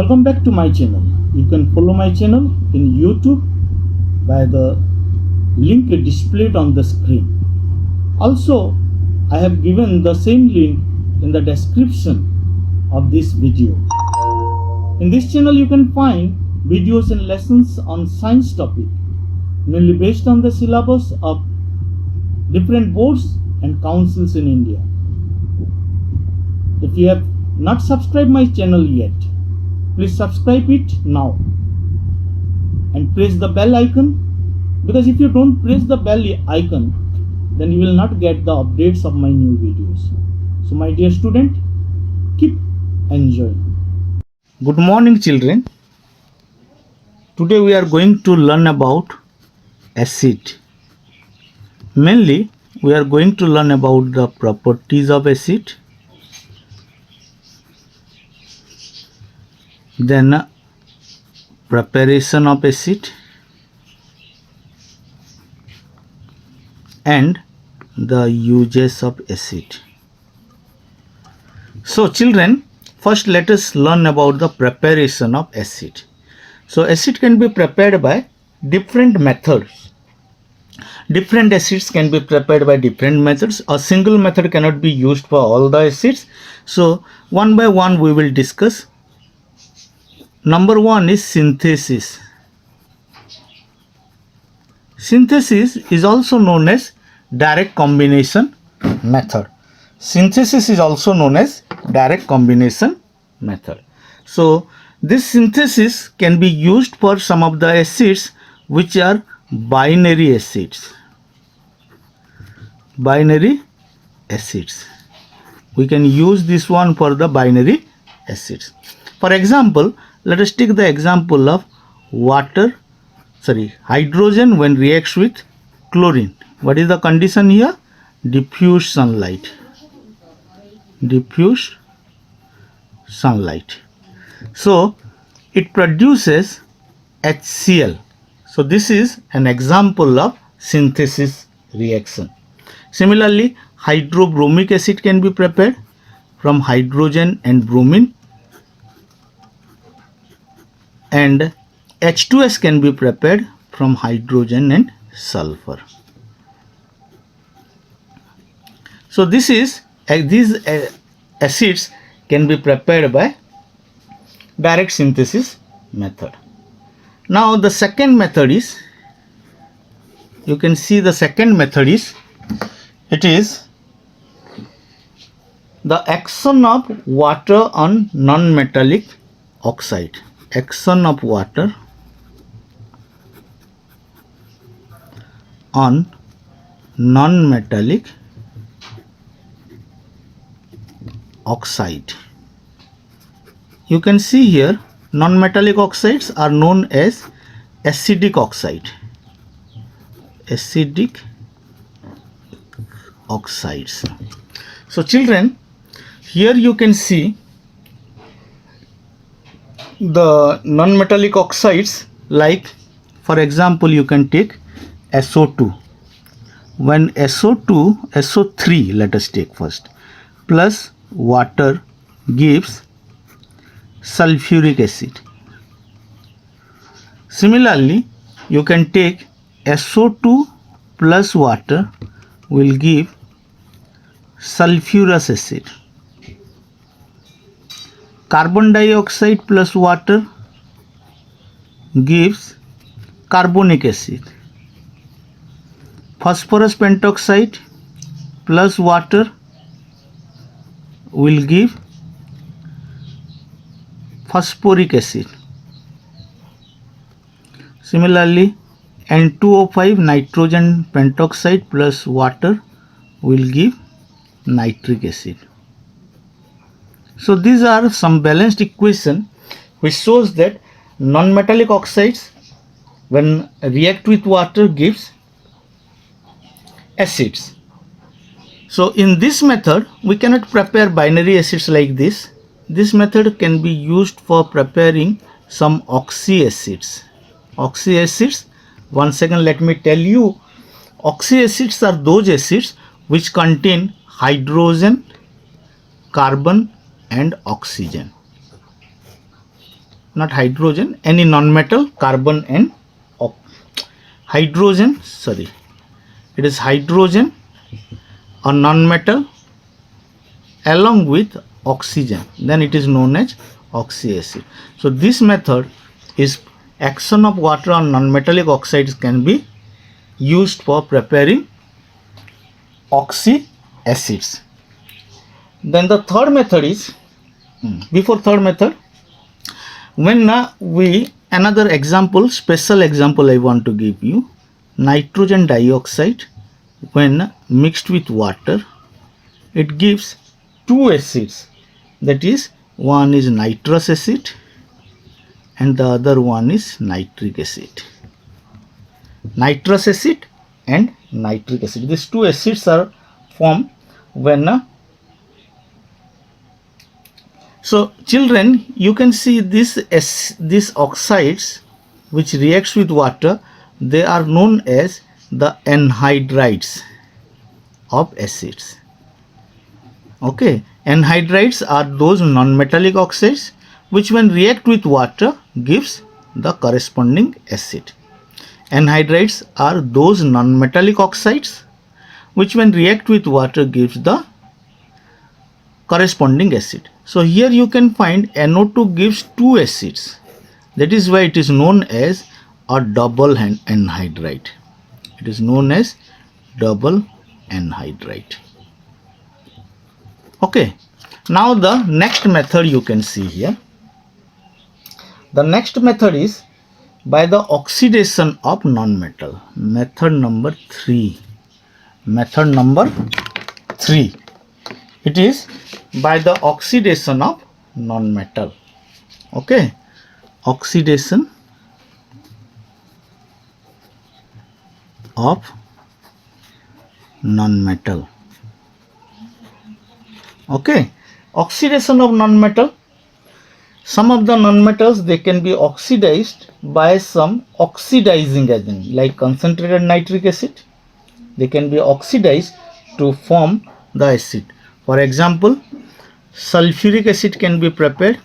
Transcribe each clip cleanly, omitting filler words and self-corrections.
Welcome back to my channel. You can follow my channel in YouTube by the link displayed on the screen. Also, I have given the same link in the description of this video. In this channel you can find videos and lessons on science topic, mainly based on the syllabus of different boards and councils in India. If you have not subscribed my channel yet, please subscribe it now and press the bell icon, because if you don't press the bell icon, then you will not get the updates of my new videos. So my dear student, keep enjoying. Good morning children. Today we are going to learn about acid. Mainly we are going to learn about the properties of acid, then preparation of acid, and the uses of acid. So children, first let us learn about the preparation of acid. So acid can be prepared by different methods. Different acids can be prepared by different methods. A single method cannot be used for all the acids. So one by one we will discuss. Number one is synthesis. Synthesis is also known as direct combination method. Synthesis is also known as direct combination method. So this synthesis can be used for some of the acids which are binary acids. Binary acids. We can use this one for the binary acids. For example, let us take the example of hydrogen when reacts with chlorine. What is the condition here? Diffuse sunlight. Diffuse sunlight. So it produces HCl. So this is an example of synthesis reaction. Similarly, hydrobromic acid can be prepared from hydrogen and bromine, and H2S can be prepared from hydrogen and sulfur. So these acids can be prepared by direct synthesis method. Now the second method is, you can see the second method is, it is the action of water on non-metallic oxide. Action of water on non-metallic oxide. You can see here non-metallic oxides are known as acidic oxide. Acidic oxides. So children, here you can see the non-metallic oxides, like for example you can take SO2. When SO3 let us take first, plus water gives sulfuric acid. Similarly, you can take SO2 plus water will give sulfurous acid. Carbon dioxide plus water gives carbonic acid. Phosphorus pentoxide plus water will give phosphoric acid. Similarly, N2O5 nitrogen pentoxide plus water will give nitric acid. So these are some balanced equation which shows that non-metallic oxides when react with water gives acids. So in this method we cannot prepare binary acids like this. This method can be used for preparing some oxyacids. Oxyacids, once again let me tell you, oxyacids are those acids which contain hydrogen, carbon and oxygen. not hydrogen, any non-metal, carbon and hydrogen, sorry, it is hydrogen or non-metal along with oxygen, then it is known as oxyacid. So this method is action of water on non-metallic oxides can be used for preparing oxyacids. Then the third method is, before third method, when another example, special example I want to give you, nitrogen dioxide when mixed with water, it gives two acids, that is, one is nitrous acid and the other one is nitric acid. Nitrous acid and nitric acid, these two acids are formed when so children, you can see these oxides which reacts with water, they are known as the anhydrides of acids. Okay, anhydrides are those non-metallic oxides which when react with water gives the corresponding acid. Anhydrides are those non-metallic oxides which when react with water gives the corresponding acid. So here you can find NO2 gives two acids. That is why it is known as a double anhydride. It is known as double anhydride. Okay. Now the next method you can see here. The next method is by the oxidation of non-metal. Method number 3. Method number 3. It is by the oxidation of non-metal. Okay, oxidation of non-metal. Okay, oxidation of non-metal. Some of the non-metals, they can be oxidized by some oxidizing agent like concentrated nitric acid. They can be oxidized to form the acid. For example, sulfuric acid can be prepared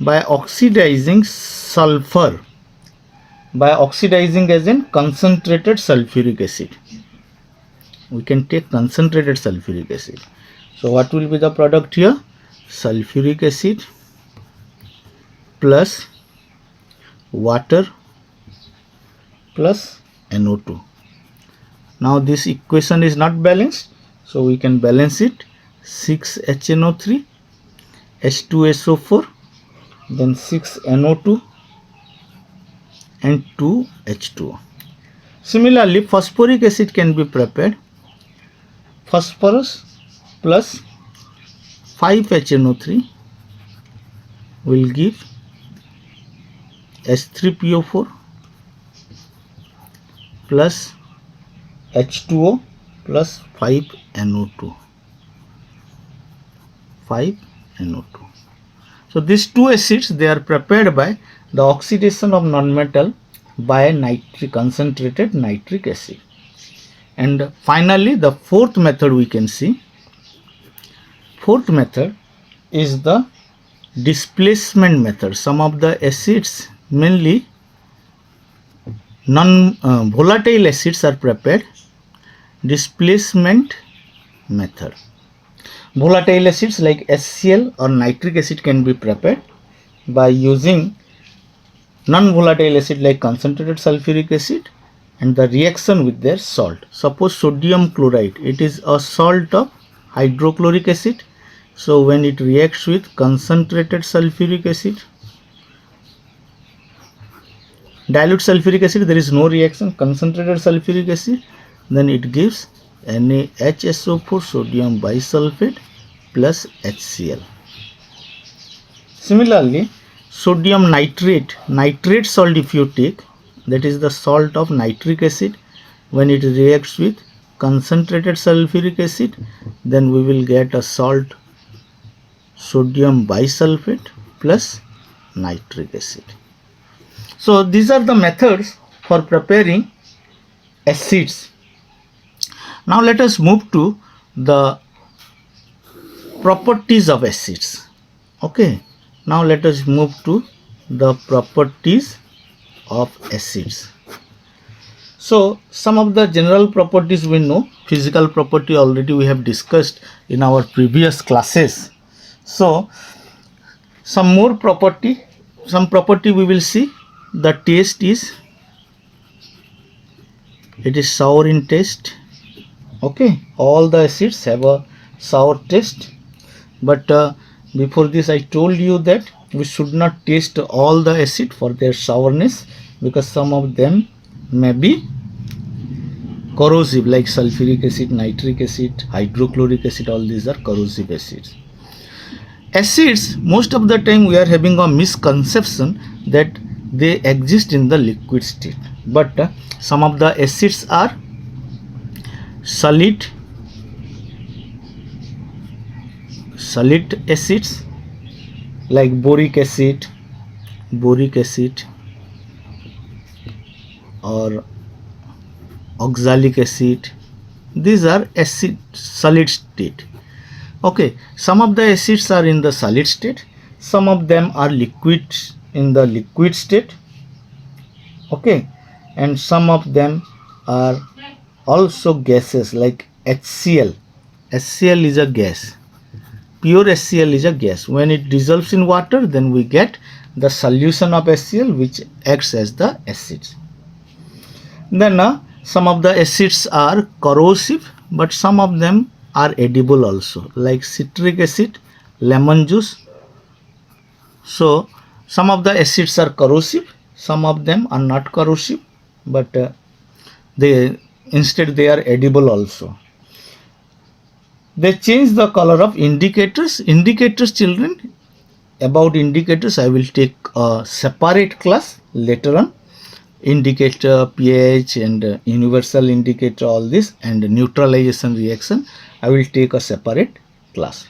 by oxidizing sulfur by oxidizing agent concentrated sulfuric acid. We can take concentrated sulfuric acid. So what will be the product here? Sulfuric acid plus water plus NO2. Now this equation is not balanced, so we can balance it. 6HNO3, H2SO4, then 6NO2 and 2H2O. Similarly, phosphoric acid can be prepared. Phosphorus plus 5HNO3 will give H3PO4 plus H2O plus 5NO2. 5NO2. So these two acids, they are prepared by the oxidation of non-metal by concentrated nitric acid. And finally, the fourth method we can see. Fourth method is the displacement method. Some of the acids, mainly non-volatile acids, are prepared. Displacement method. Volatile acids like HCl or nitric acid can be prepared by using non-volatile acid like concentrated sulfuric acid and the reaction with their salt. Suppose sodium chloride, it is a salt of hydrochloric acid. So when it reacts with concentrated sulfuric acid, dilute sulfuric acid, there is no reaction. Concentrated sulfuric acid, then it gives NaHSO4 sodium bisulfate plus HCl. Similarly, sodium nitrate salt if you take, that is the salt of nitric acid, when it reacts with concentrated sulfuric acid, then we will get a salt sodium bisulfate plus nitric acid. So these are the methods for preparing acids. Now let us move to the properties of acids. Okay, now let us move to the properties of acids. So some of the general properties we know. Physical property already we have discussed in our previous classes. So some more property, some property we will see. The taste is, it is sour in taste. Okay, all the acids have a sour taste, but before this I told you that we should not taste all the acid for their sourness, because some of them may be corrosive, like sulfuric acid, nitric acid, hydrochloric acid. All these are corrosive acids. Acids, most of the time we are having a misconception that they exist in the liquid state, but some of the acids are solid acids, like boric acid or oxalic acid. These are acid solid state. Okay, some of the acids are in the solid state, some of them are liquid in the liquid state. Okay, and some of them are also gases, like HCl. HCl is a gas. Pure HCl is a gas. When it dissolves in water, then we get the solution of HCl, which acts as the acids. Then some of the acids are corrosive, but some of them are edible also, like citric acid, lemon juice. So some of the acids are corrosive, some of them are not corrosive, but instead they are edible also. They change the color of indicators. Indicators, children, about indicators I will take a separate class later on. Indicator, pH and universal indicator, all this, and neutralization reaction I will take a separate class.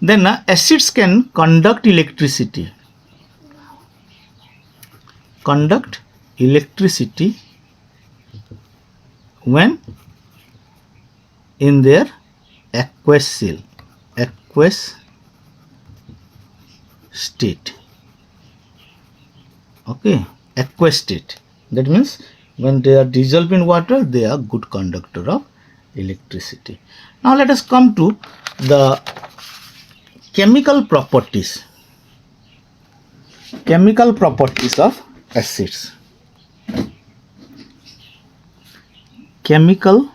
Then acids can conduct electricity. Conduct electricity when in their aqueous state. Okay, aqueous state. That means when they are dissolved in water, they are good conductor of electricity. Now let us come to the chemical properties. Chemical properties of acids. Chemical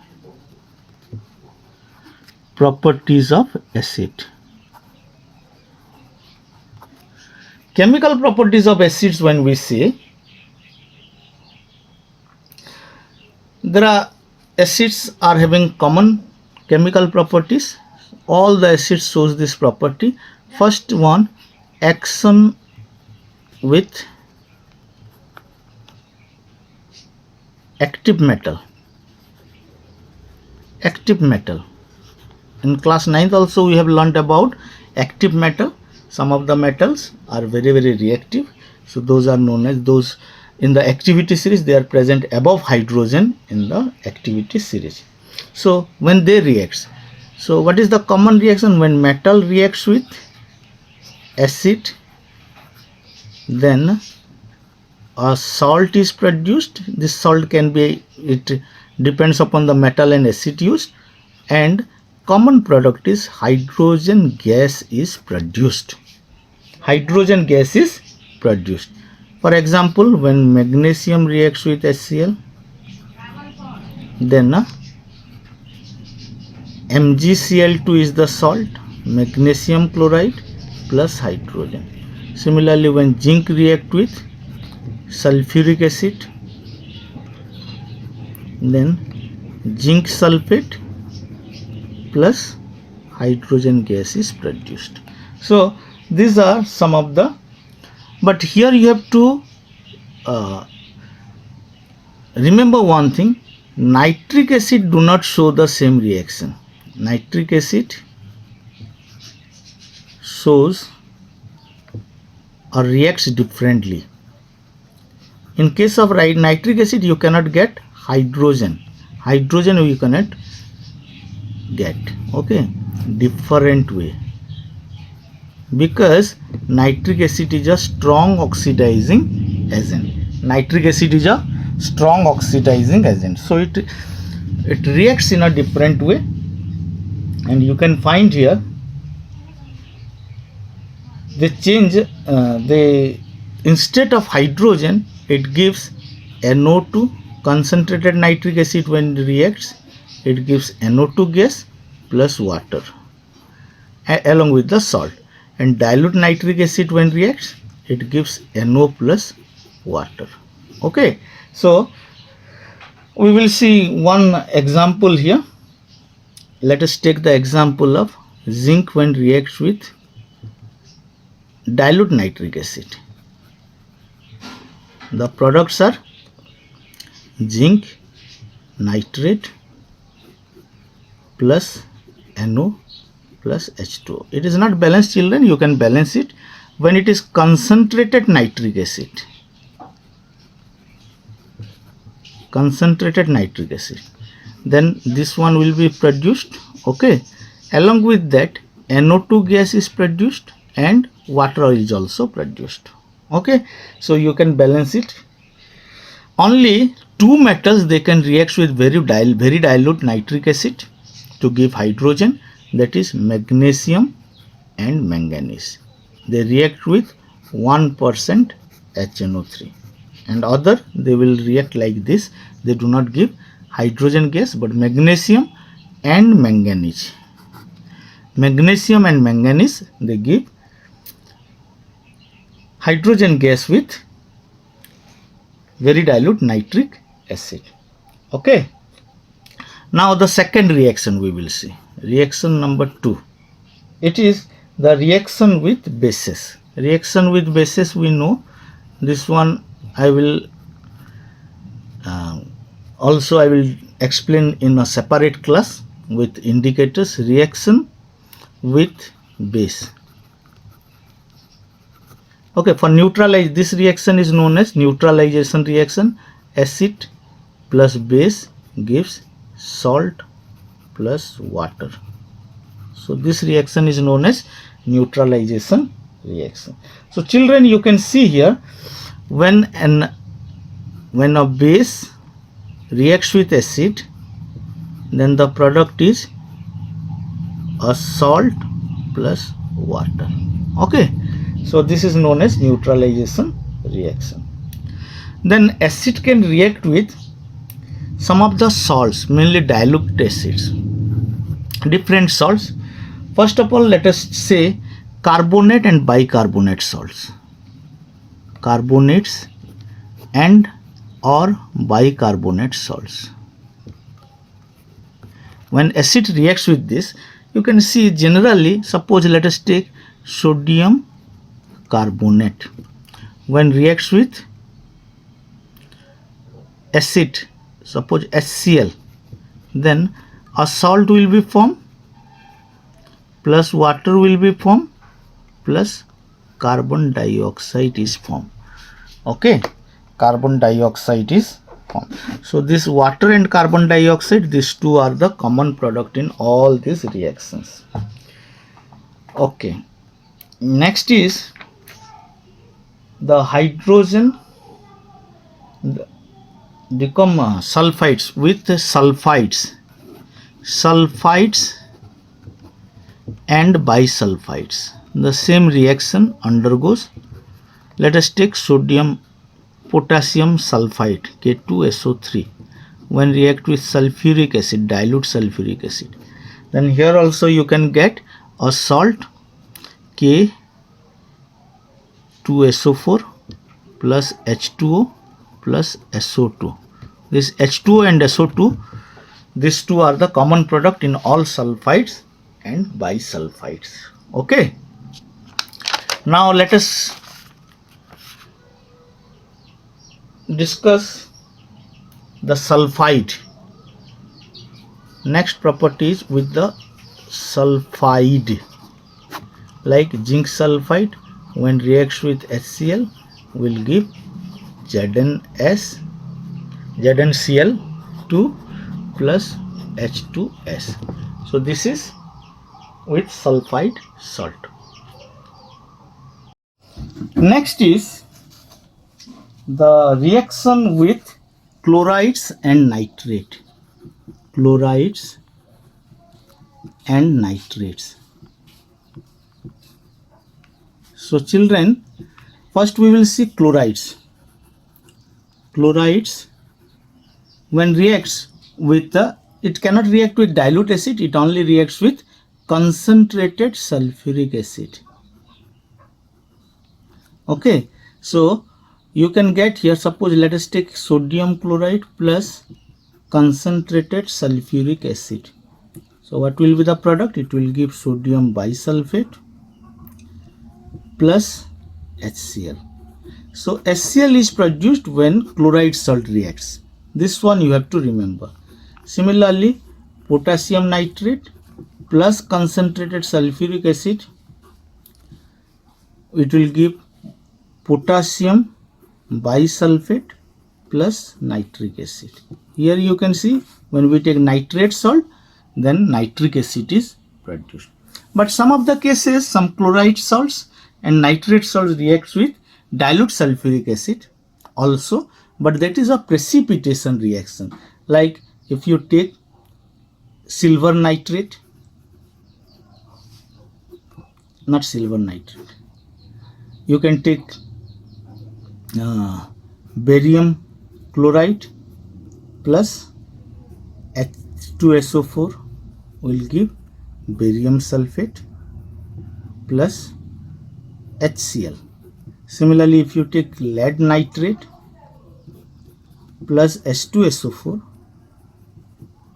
properties of acid. Chemical properties of acids, when we say, there are acids are having common chemical properties. All the acids shows this property. First one, action with active metal. Active metal. In class 9th also we have learnt about active metal. Some of the metals are very reactive, so those are known as those in the activity series. They are present above hydrogen in the activity series. So when they react, so what is the common reaction? When metal reacts with acid, then a salt is produced. This salt can be, it depends upon the metal and acid used, and common product is hydrogen gas is produced. Hydrogen gas is produced. For example, when magnesium reacts with HCl, then MgCl2 is the salt, magnesium chloride plus hydrogen. Similarly, when zinc react with sulfuric acid, then zinc sulfate plus hydrogen gas is produced. So these are some of the, but here you have to remember one thing. Nitric acid do not show the same reaction. Nitric acid shows or reacts differently. In case of nitric acid, you cannot get hydrogen. Hydrogen you cannot get. Okay, different way. because nitric acid is a strong oxidizing agent. Nitric acid is a strong oxidizing agent, so it reacts in a different way, and you can find here they change they instead of hydrogen it gives NO2. Concentrated nitric acid when it reacts it gives NO2 gas plus water along with the salt, and dilute nitric acid when reacts it gives NO plus water. Okay, so we will see one example here. Let us take the example of zinc when reacts with dilute nitric acid. The products are zinc nitrate plus NO plus H2O. It is not balanced, children. You can balance it when it is concentrated nitric acid. Concentrated nitric acid. Then this one will be produced. Okay. Along with that, NO2 gas is produced and water is also produced. Okay. So you can balance it. Only two metals they can react with very dilute nitric acid to give hydrogen, that is magnesium and manganese. They react with 1% HNO3, and other they will react like this. They do not give hydrogen gas but magnesium and manganese. Magnesium and manganese they give hydrogen gas with very dilute nitric acid. Okay. Now the second reaction we will see. Reaction number 2. It is the reaction with bases. Reaction with bases we know. This one I will also I will explain in a separate class with indicators. Reaction with base. Okay, for neutralize, this reaction is known as neutralization reaction. Acid plus base gives salt plus water. So this reaction is known as neutralization reaction. So children, you can see here when a base reacts with acid, then the product is a salt plus water. Okay. So this is known as neutralization reaction. Then acid can react with some of the salts, mainly dilute acids, different salts. First of all, let us say carbonate and bicarbonate salts. Carbonates and or bicarbonate salts. When acid reacts with this, you can see generally, suppose let us take sodium carbonate. When reacts with acid, suppose HCl, then a salt will be formed plus water will be formed plus carbon dioxide is formed. Okay, carbon dioxide is formed. So this water and carbon dioxide, these two are the common product in all these reactions. Okay, next is the hydrogen become sulfides with sulfides and bisulfides. The same reaction undergoes. Let us take sodium potassium sulfide K2SO3 when react with sulfuric acid, dilute sulfuric acid. Then here also you can get a salt K2SO4 plus H2O plus SO2. This H2O and SO2, these two are the common product in all sulfides and bisulfides. Okay. Now let us discuss the sulfide. Next properties with the sulfide, like zinc sulfide when reacts with HCl will give ZnCl2 plus H2S. So this is with sulfide salt. Next is the reaction with chlorides and nitrate. Chlorides and nitrates. So children, first we will see chlorides. Chlorides, when reacts with it cannot react with dilute acid, it only reacts with concentrated sulfuric acid. Okay, so you can get here, suppose let us take sodium chloride plus concentrated sulfuric acid. So what will be the product? It will give sodium bisulfate plus HCl. So HCl is produced when chloride salt reacts. This one you have to remember. Similarly, potassium nitrate plus concentrated sulfuric acid, it will give potassium bisulfate plus nitric acid. Here you can see when we take nitrate salt, then nitric acid is produced. But some of the cases, some chloride salts and nitrate salts reacts with dilute sulfuric acid also, but that is a precipitation reaction. Like if you take silver nitrate, not silver nitrate, you can take barium chloride plus H2SO4 will give barium sulfate plus HCl. Similarly, if you take lead nitrate plus H2SO4,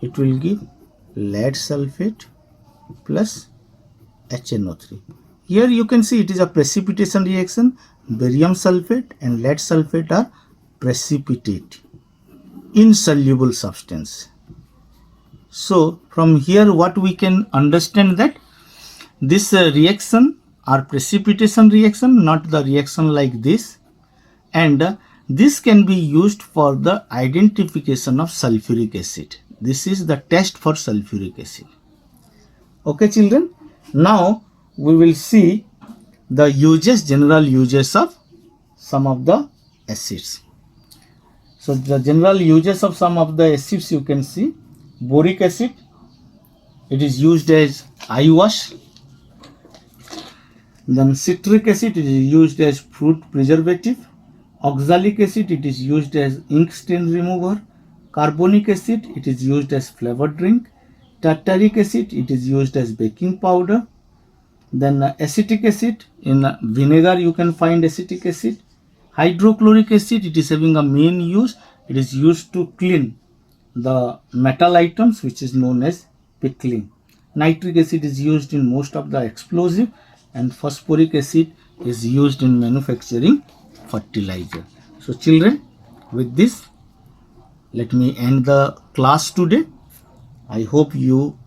it will give lead sulfate plus HNO3. Here you can see it is a precipitation reaction. Barium sulfate and lead sulfate are precipitate, insoluble substance. So from here what we can understand that this reaction are precipitation reaction, not the reaction like this, and this can be used for the identification of sulfuric acid. This is the test for sulfuric acid. Okay children, now we will see the uses, general uses of some of the acids. So the general uses of some of the acids you can see. Boric acid, it is used as eye wash. Then citric acid, it is used as fruit preservative. Oxalic acid, it is used as ink stain remover. Carbonic acid, it is used as flavor drink. Tartaric acid, it is used as baking powder. Then acetic acid, in vinegar you can find acetic acid. Hydrochloric acid, it is having a main use. It is used to clean the metal items, which is known as pickling. Nitric acid is used in most of the explosive, and phosphoric acid is used in manufacturing fertilizer. So children, with this let me end the class today. I hope you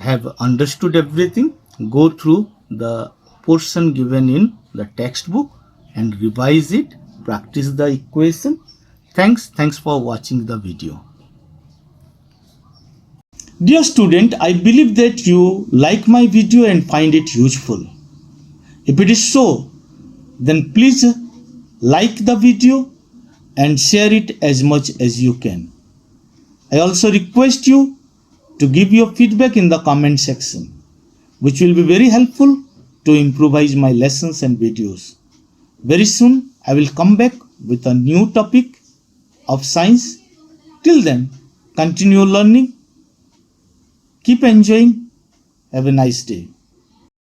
have understood everything. Go through the portion given in the textbook and revise it, practice the equation. Thanks for watching the video. Dear student, I believe that you like my video and find it useful. If it is so, then please like the video and share it as much as you can. I also request you to give your feedback in the comment section, which will be very helpful to improvise my lessons and videos. Very soon I will come back with a new topic of science. Till then, continue learning, keep enjoying, have a nice day.